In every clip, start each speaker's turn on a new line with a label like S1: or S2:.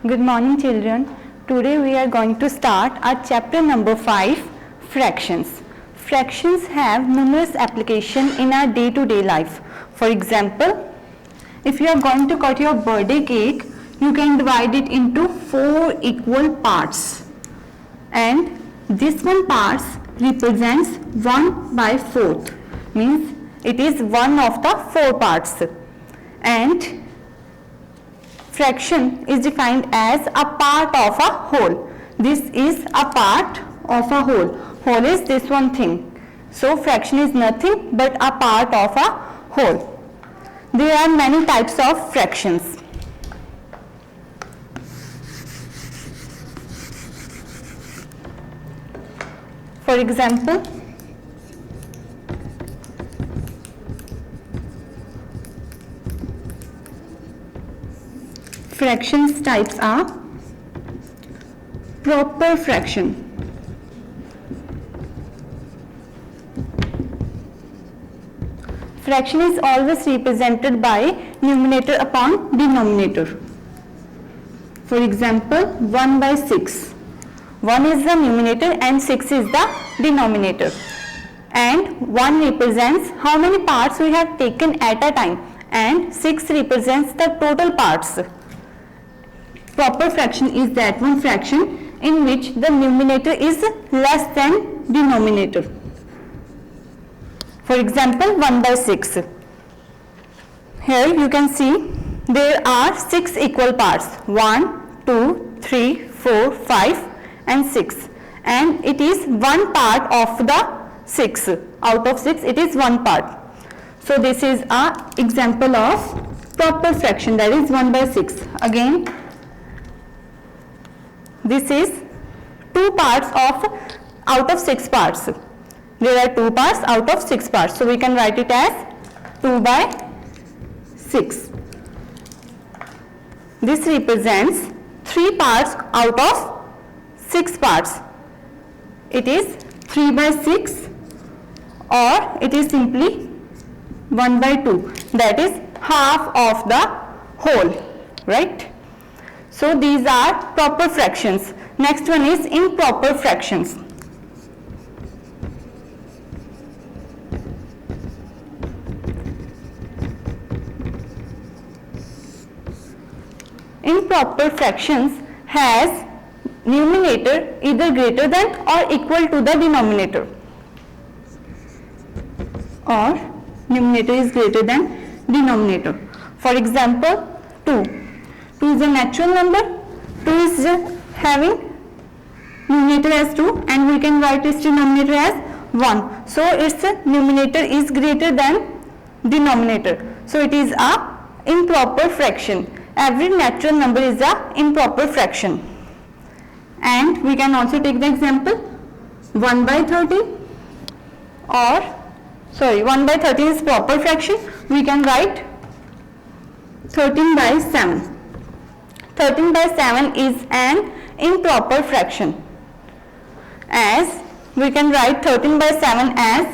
S1: Good morning children. Today we are going to start our chapter number 5, fractions. Fractions have numerous applications in our day-to-day life. For example, if you are going to cut your birthday cake, you can divide it into 4 equal parts. And this one part represents 1/4. Means it is one of the 4 parts. And fraction is defined as a part of a whole. This is a part of a whole. Whole is this one thing. So fraction is nothing but a part of a whole. There are many types of fractions. For example, fractions types are proper fraction. Fraction is always represented by numerator upon denominator. For example, 1/6. 1 is the numerator and 6 is the denominator. And 1 represents how many parts we have taken at a time, and 6 represents the total parts. Proper fraction is that one fraction in which the numerator is less than denominator. For example, 1/6. Here you can see there are 6 equal parts. 1, 2, 3, 4, 5 and 6. And it is one part of the 6. Out of 6 it is one part. So this is an example of proper fraction, that is 1/6. Again, this is 2 parts of out of 6 parts. There are 2 parts out of 6 parts. So we can write it as 2/6. This represents 3 parts out of 6 parts. It is 3/6, or it is simply 1/2. That is half of the whole, right? So these are proper fractions. Next one is improper fractions. Improper fractions has numerator either greater than or equal to the denominator, or numerator is greater than denominator. For example, 2. 2 is a natural number. 2 is having numerator as 2 and we can write its denominator as 1. So its numerator is greater than denominator. So it is a improper fraction. Every natural number is a improper fraction. And we can also take the example 1/13, or 1/13 is proper fraction. We can write 13/7. 13/7 is an improper fraction, as we can write 13/7 as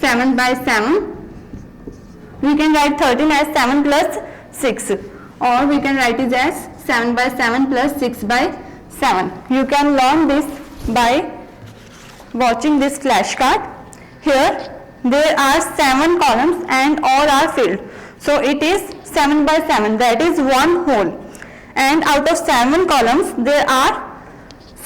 S1: 7/7. We can write 13 as 7 plus 6, or we can write it as 7/7 plus 6/7. You can learn this by watching this flashcard. Here there are 7 columns and all are filled. So it is 7/7, that is one whole. And out of 7 columns there are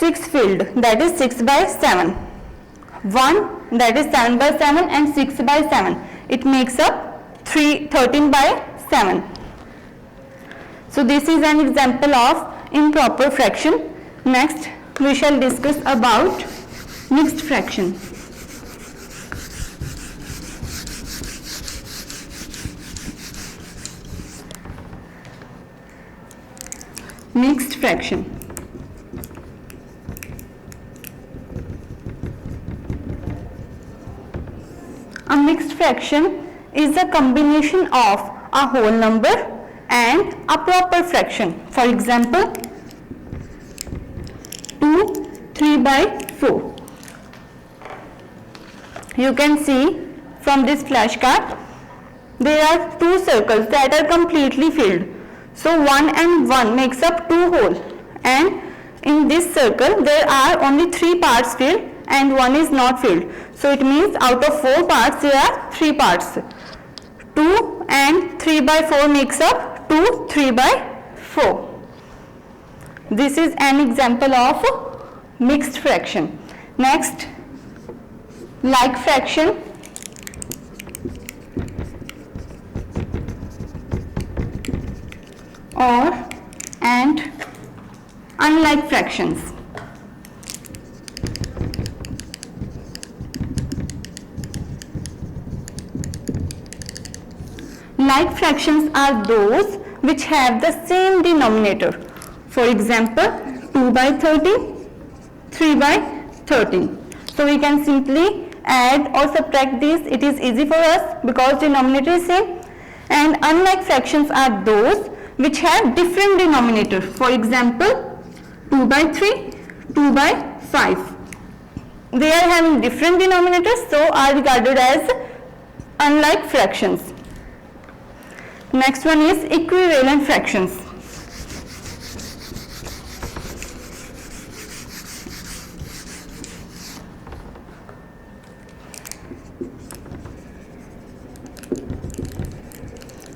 S1: 6 filled, that is 6/7. 1, that is 7/7, and 6/7. It makes up 13/7. So this is an example of improper fraction. Next we shall discuss about mixed fraction. Mixed fraction. A mixed fraction is a combination of a whole number and a proper fraction. For example, 2 3/4. You can see from this flashcard there are 2 circles that are completely filled. So 1 and 1 makes up 2 whole, and in this circle there are only 3 parts filled and 1 is not filled. So it means out of 4 parts there are 3 parts. 2 and 3 by 4 makes up 2 3 by 4. This is an example of mixed fraction. Next, like fraction or and unlike fractions. Like fractions are those which have the same denominator. For example, 2 by 13, 3 by 13. So we can simply add or subtract these. It is easy for us because denominator is same. And unlike fractions are those which have different denominator. For example, 2 by 3, 2 by 5. They are having different denominators, so are regarded as unlike fractions. Next one is equivalent fractions.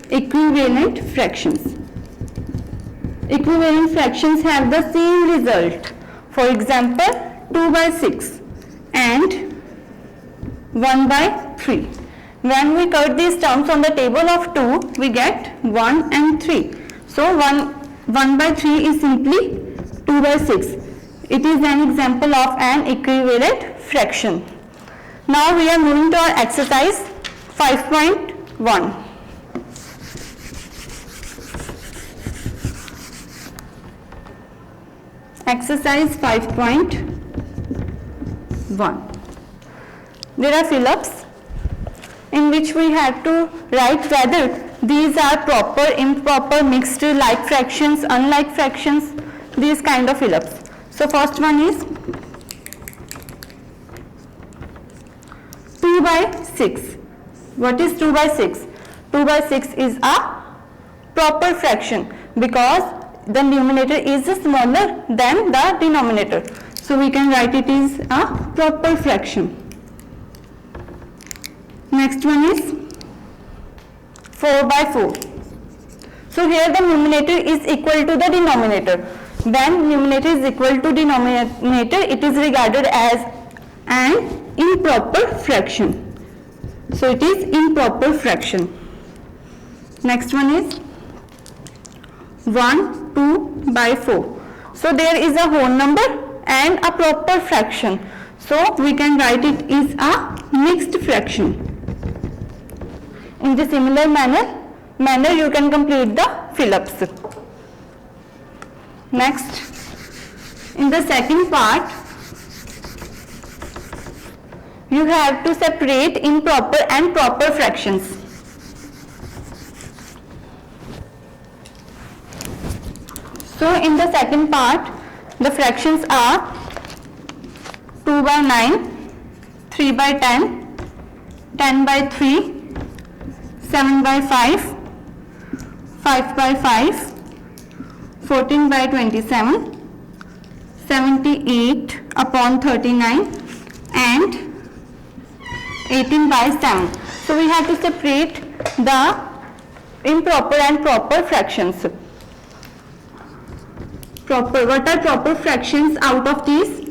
S1: Equivalent fractions. Equivalent fractions have the same result. For example, 2 by 6 and 1 by 3. When we cut these terms on the table of 2, we get 1 and 3. So 1 by 3 is simply 2 by 6. It is an example of an equivalent fraction. Now we are moving to our exercise 5.1. Exercise 5.1. There are fill-ups in which we have to write whether these are proper, improper, mixed, like fractions, unlike fractions, these kind of fill-ups. So first one is 2 by 6. What is 2 by 6? 2 by 6 is a proper fraction because the numerator is smaller than the denominator. So we can write it is a proper fraction. Next one is 4 by 4. So here the numerator is equal to the denominator. When numerator is equal to denominator, it is regarded as an improper fraction. So it is improper fraction. Next one is 1, 2 by 4. So there is a whole number and a proper fraction. So we can write it is a mixed fraction. In the similar manner you can complete the fill-ups. Next, in the second part, you have to separate improper and proper fractions. So in the second part, the fractions are 2 by 9, 3 by 10, 10 by 3, 7 by 5, 5 by 5, 14 by 27, 78 upon 39 and 18 by 7. So we have to separate the improper and proper fractions. What are proper fractions out of these?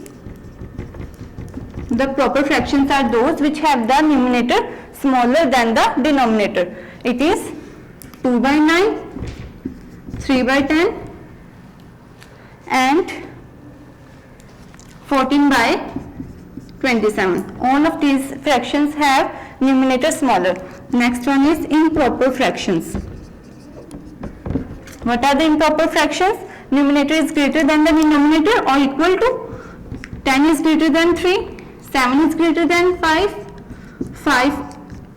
S1: The proper fractions are those which have the numerator smaller than the denominator. It is 2 by 9, 3 by 10 and 14 by 27. All of these fractions have numerator smaller. Next one is improper fractions. What are the improper fractions? Numerator is greater than the denominator or equal to. 10 is greater than 3, 7 is greater than 5, 5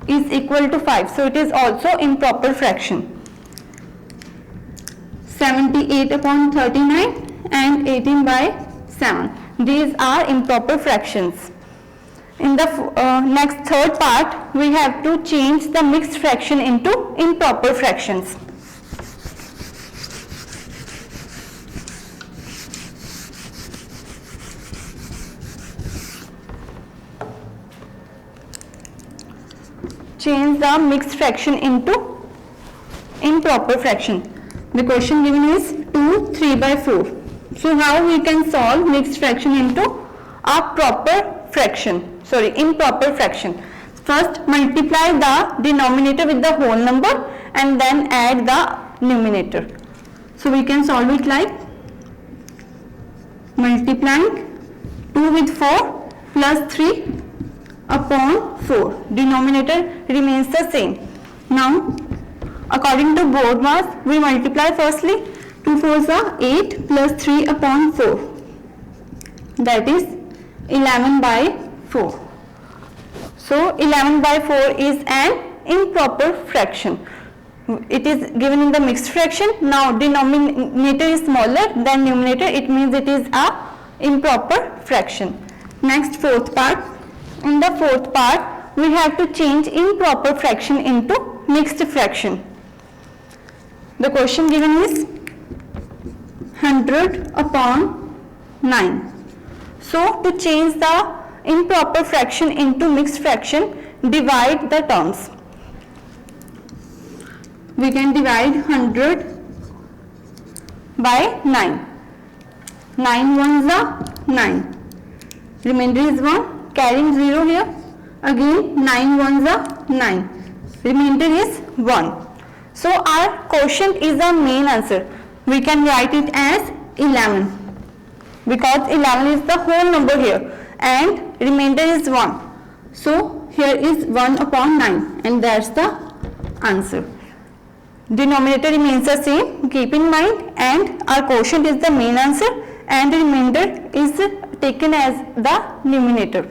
S1: is equal to 5. So it is also improper fraction. 78 upon 39 and 18 by 7. These are improper fractions. In the next third part, we have to change the mixed fraction into improper fractions. change the mixed fraction into improper fraction. The question given is 2 3 by 4. So how we can solve mixed fraction into a improper fraction? First, multiply the denominator with the whole number and then add the numerator. So we can solve it like multiplying 2 with 4 plus 3 upon 4. Denominator remains the same. Now, according to board mass, we multiply firstly 2 4s are 8 plus 3 upon 4. That is 11 by 4. So 11 by 4 is an improper fraction. It is given in the mixed fraction. Now denominator is smaller than numerator. It means it is a improper fraction. Next, fourth part. In the fourth part, we have to change improper fraction into mixed fraction. The question given is 100 upon 9. So to change the improper fraction into mixed fraction, divide the terms. We can divide 100 by 9. 9 ones are 9. Remainder is 1. Carrying 0 here. Again 9 ones are 9. Remainder is 1. So our quotient is the main answer. We can write it as 11. Because 11 is the whole number here. And remainder is 1. So here is 1 upon 9. And that's the answer. Denominator remains the same, keep in mind, and our quotient is the main answer and the remainder is taken as the numerator.